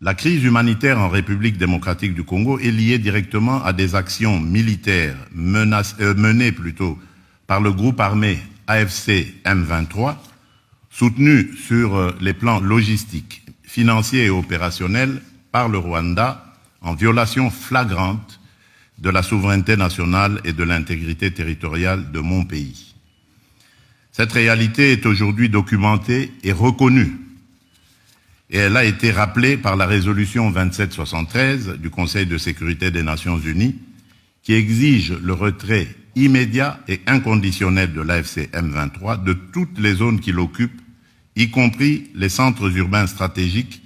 La crise humanitaire en République démocratique du Congo est liée directement à des actions militaires menées par le groupe armé AFC M23, soutenu sur les plans logistiques, financiers et opérationnels par le Rwanda en violation flagrante de la souveraineté nationale et de l'intégrité territoriale de mon pays. Cette réalité est aujourd'hui documentée et reconnue, et elle a été rappelée par la résolution 2773 du Conseil de sécurité des Nations Unies, qui exige le retrait immédiat et inconditionnel de l'AFC M23 de toutes les zones qu'il occupe, y compris les centres urbains stratégiques,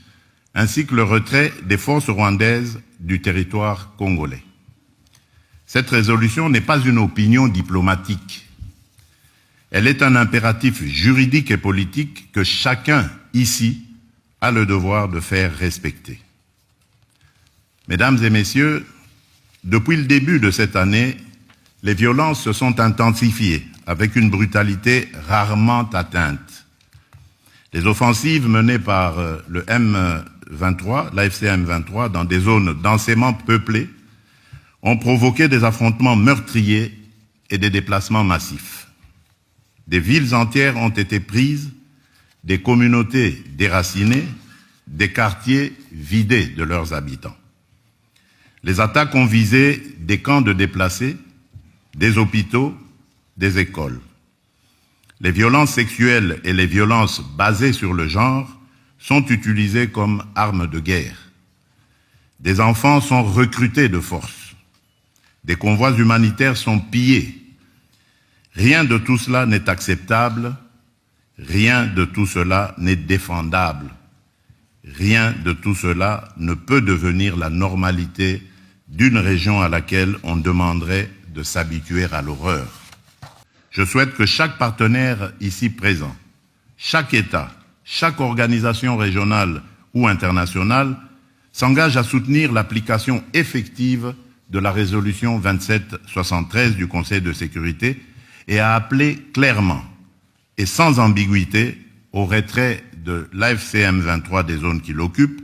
ainsi que le retrait des forces rwandaises du territoire congolais. Cette résolution n'est pas une opinion diplomatique. Elle est un impératif juridique et politique que chacun ici a le devoir de faire respecter. Mesdames et messieurs, depuis le début de cette année, les violences se sont intensifiées avec une brutalité rarement atteinte. Les offensives menées par le M23, l'AFC M23, dans des zones densément peuplées, ont provoqué des affrontements meurtriers et des déplacements massifs. Des villes entières ont été prises, des communautés déracinées, des quartiers vidés de leurs habitants. Les attaques ont visé des camps de déplacés, des hôpitaux, des écoles. Les violences sexuelles et les violences basées sur le genre sont utilisées comme armes de guerre. Des enfants sont recrutés de force. Des convois humanitaires sont pillés. Rien de tout cela n'est acceptable. Rien de tout cela n'est défendable. Rien de tout cela ne peut devenir la normalité d'une région à laquelle on demanderait de s'habituer à l'horreur. Je souhaite que chaque partenaire ici présent, chaque État, chaque organisation régionale ou internationale s'engage à soutenir l'application effective de la résolution 2773 du Conseil de sécurité et à appeler clairement et sans ambiguïté au retrait de l'AFC M23 des zones qu'il occupe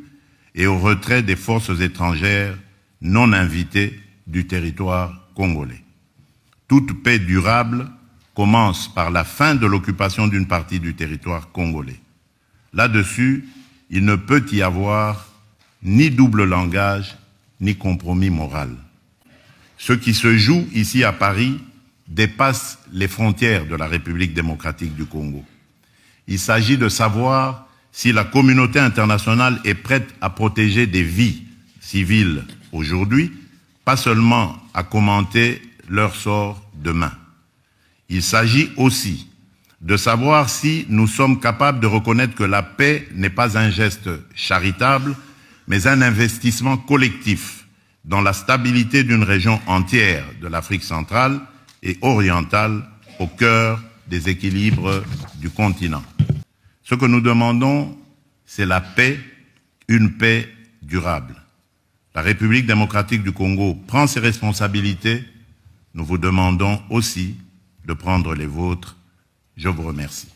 et au retrait des forces étrangères non invitées du territoire congolais. Toute paix durable commence par la fin de l'occupation d'une partie du territoire congolais. Là-dessus, il ne peut y avoir ni double langage, ni compromis moral. Ce qui se joue ici à Paris dépasse les frontières de la République démocratique du Congo. Il s'agit de savoir si la communauté internationale est prête à protéger des vies civiles aujourd'hui, pas seulement à commenter leur sort demain. Il s'agit aussi de savoir si nous sommes capables de reconnaître que la paix n'est pas un geste charitable, mais un investissement collectif dans la stabilité d'une région entière de l'Afrique centrale et orientale au cœur des équilibres du continent. Ce que nous demandons, c'est la paix, une paix durable. La République démocratique du Congo prend ses responsabilités. Nous vous demandons aussi de prendre les vôtres. Je vous remercie.